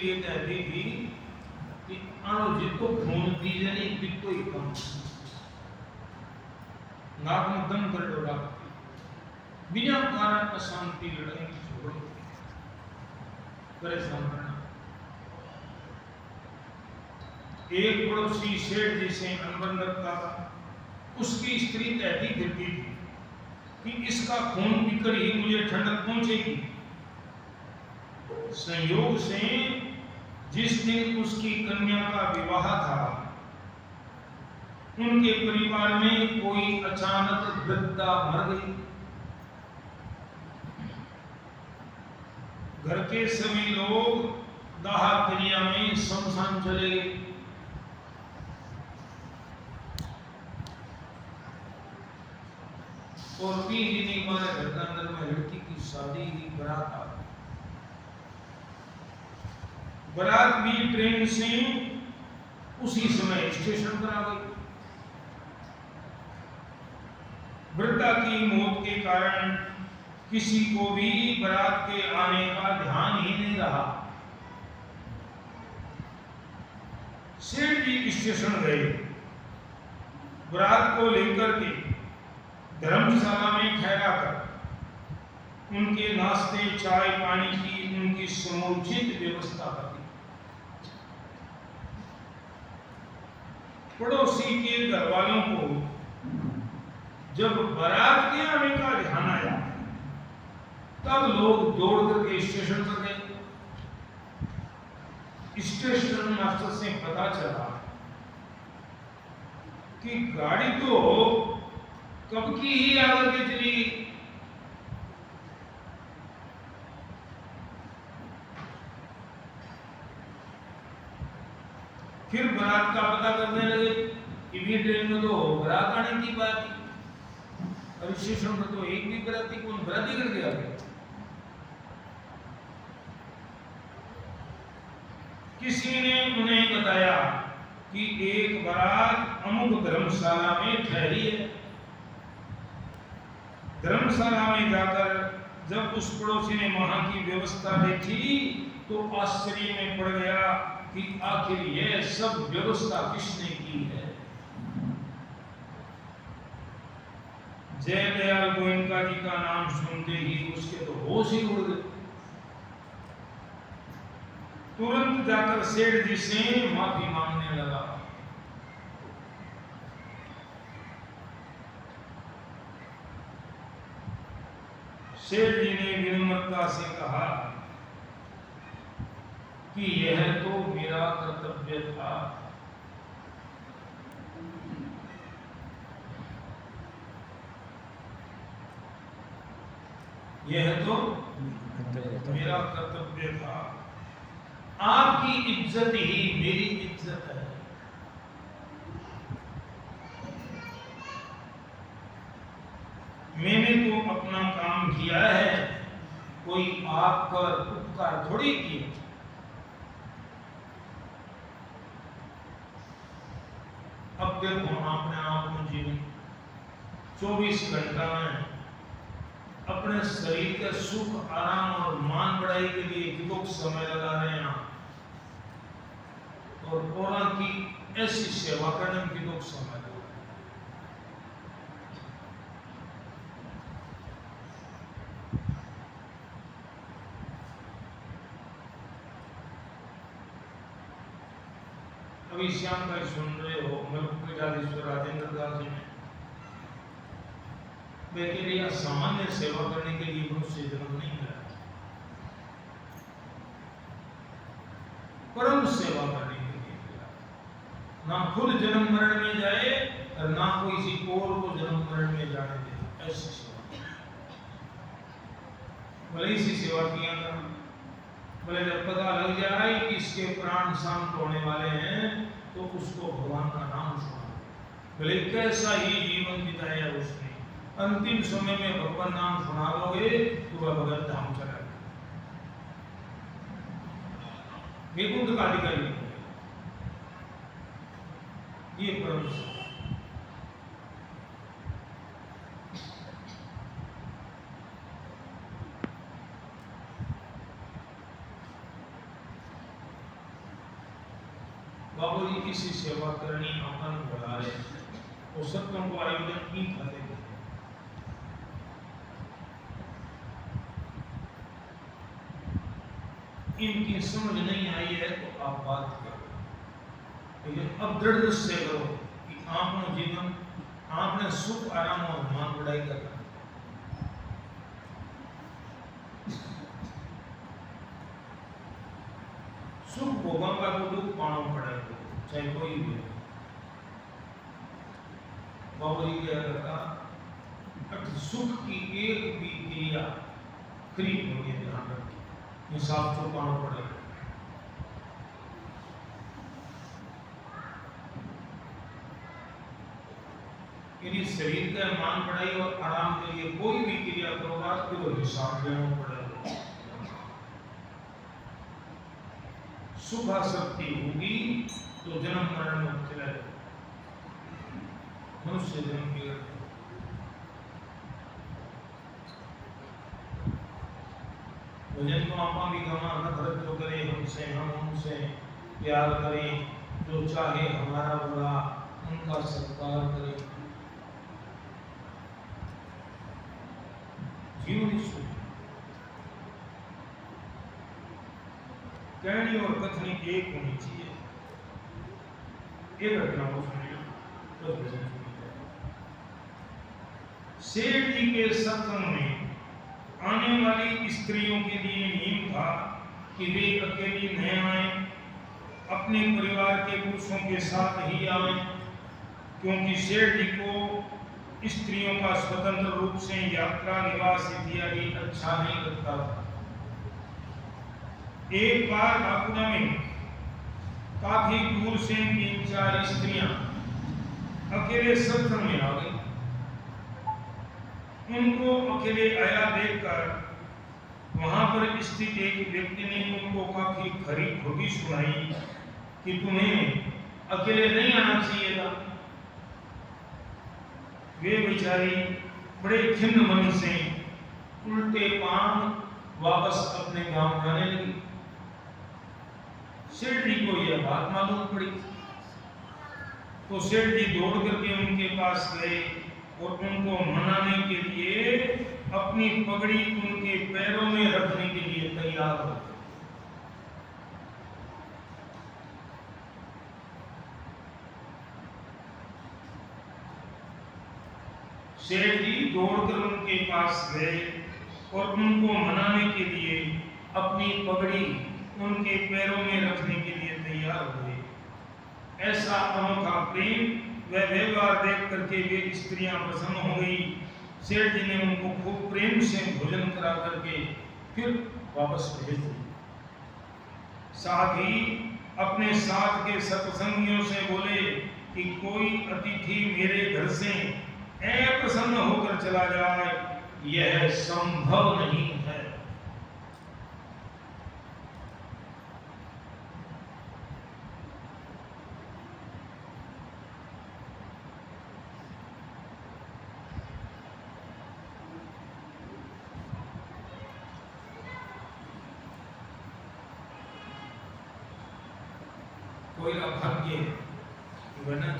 लिए कहती थी कि आनो जितो खून पीजे नहीं पितो ही कम नाक में दम कर डोला बिना कारण अशांति लड़ाई झगड़ों परेशान करना। एक पड़ोसी सेठ जी से अनबन रखता था, उसकी स्त्री कहती फिरती थी कि इसका खून पीकर ही मुझे ठंडक पहुंचेगी। संयोग से जिस दिन उसकी कन्या का विवाह था, उनके परिवार में कोई अचानक वृद्धा मर गई। घर के सभी लोग दाह क्रिया में शमशान चले गए। और 20 दिन हमारे घर के अंदर में लड़की की शादी की बारात आ गई। बारात भी ट्रेन से उसी समय स्टेशन पर आ गई। वृद्धा की मौत के कारण किसी को भी बारात के आने का ध्यान ही नहीं रहा। सेठ जी स्टेशन गए, बारात को लेकर के धर्मशाला में ठहरा कर उनके नाश्ते चाय पानी की उनकी समुचित व्यवस्था कर दी। पड़ोसी के घर वालों को जब बारात के आने का ध्यान आया, तब लोग दौड़ करके स्टेशन पर गए। स्टेशन मास्टर से पता चला कि गाड़ी तो कब की ही आकर के चली गई। फिर बारात का पता करने लगे कि भी ट्रेन में तो बारात आने की बात थी, और स्टेशन पर तो एक भी बाराती कौन बाराती करके आ गया। किसी ने उन्हें बताया कि एक बारात अमुक धर्मशाला में ठहरी है। धर्मशाला में जाकर जब उस पड़ोसी ने वहां की व्यवस्था देखी तो आश्चर्य में पड़ गया कि आखिर यह सब व्यवस्था किसने की है। जयदयाल गोयनका जी का नाम सुनते ही उसके तो होश ही उड़ गए। तुरंत जाकर सेठ जी से माफी मांगने लगा। सेठ जी ने विनम्रता से कहा कि यह तो मेरा कर्तव्य था। यह तो मेरा कर्तव्य था। आपकी इज्जत ही मेरी इज्जत है। मैंने तो अपना काम किया है, कोई आपका उपकार थोड़ी किया। अब देखो आपने आपको जीवन 24 घंटा में अपने शरीर के सुख आराम और मान बढ़ाई के लिए कितना समय लगा रहे हैं आप, और औरों की ऐसी सेवा करने में कितना समय लगा। अभी श्याम भाई सुन रहे हो, मलकुपेटाधीश्वर राजेंद्र दास जी ने वे के लिए सामान्य सेवा करने के लिए मनुष्य जन्म नहीं मिला, परम सेवा करने के लिए मिला। ना खुद जन्म मरण में जाए और ना कोई किसी और को जन्म मरण में जाने दे, ऐसी सेवा। भले इसी सेवा किया था, भले जब पता लग जाए कि इसके प्राण शांत होने वाले हैं तो उसको भगवान का नाम सुना, भले कैसा ही जीवन बिताया उसने, अंतिम समय में भगवान नाम सुना लोगे तो वह भगत धाम चला गया, वैकुंठ का अधिकारी। ये परम बाबू जी किसी सेवा करनी अपन बुला रहे वो सत्यों को आयोजन की खाते इनकी समझ नहीं आई है तो आप बात करो, लेकिन अब दृढ़ से करो कि आपनो जीवन आपने सुख आराम और मान बढ़ाई करना। सुख भोगों का तो दुख पाना पड़ेगा चाहे कोई भी हो। बाबू जी क्या करता सुख की एक भी क्रिया फ्री होगी ध्यान रखिए हिसाब तो पाना पड़ेगा। यदि शरीर का मान बढ़ाई और आराम के लिए कोई भी क्रिया करोगा तो वो हिसाब देना पड़ेगा। सुख आसक्ति होगी तो जन्म मरण में चला जाएगा मनुष्य जन्म की भजन को आपा भी गमा न भरत जो करे हमसे हम उनसे प्यार करें जो चाहे हमारा बुरा उनका सत्कार करें। जीवन सुख कहनी और कथनी एक होनी चाहिए। एक घटना को सुनिए तो भजन सुनिए। सेठ जी के सत्संग में आने वाली स्त्रियों के लिए नियम था कि वे अकेली न आए, अपने परिवार के पुरुषों के साथ ही आए, क्योंकि सेठ जी को स्त्रियों का स्वतंत्र रूप से यात्रा निवास इत्यादि अच्छा नहीं लगता था। एक बार बाकुड़ा में काफी दूर से 3-4 स्त्रियां अकेले सत्संग में आ गई। उनको अकेले आया देखकर वहां पर स्थित एक व्यक्ति ने उनको काफी खरी खोटी सुनाई कि तुम्हें अकेले नहीं आना चाहिए था। वे बेचारी बड़े खिन्न मन से उल्टे पांव वापस अपने गांव जाने लगी। सेठ जी को यह बात मालूम पड़ी तो सेठ जी दौड़ करके उनके पास गए और उनको मनाने के लिए अपनी पगड़ी उनके पैरों में रखने के लिए तैयार हो गए। सेठ जी दौड़कर उनके पास गए और उनको मनाने के लिए अपनी पगड़ी उनके पैरों में रखने के लिए तैयार हुए। ऐसा अनोखा प्रेम व व्यवहार देख करके वे स्त्रियां प्रसन्न हो गई। सेठ जी ने उनको खूब प्रेम से भोजन करा करके फिर वापस भेज दिया। साथ ही अपने साथ के सत्संगियों से बोले कि कोई अतिथि मेरे घर से अप्रसन्न होकर चला जाए यह संभव नहीं है। कोई अभाग्य बना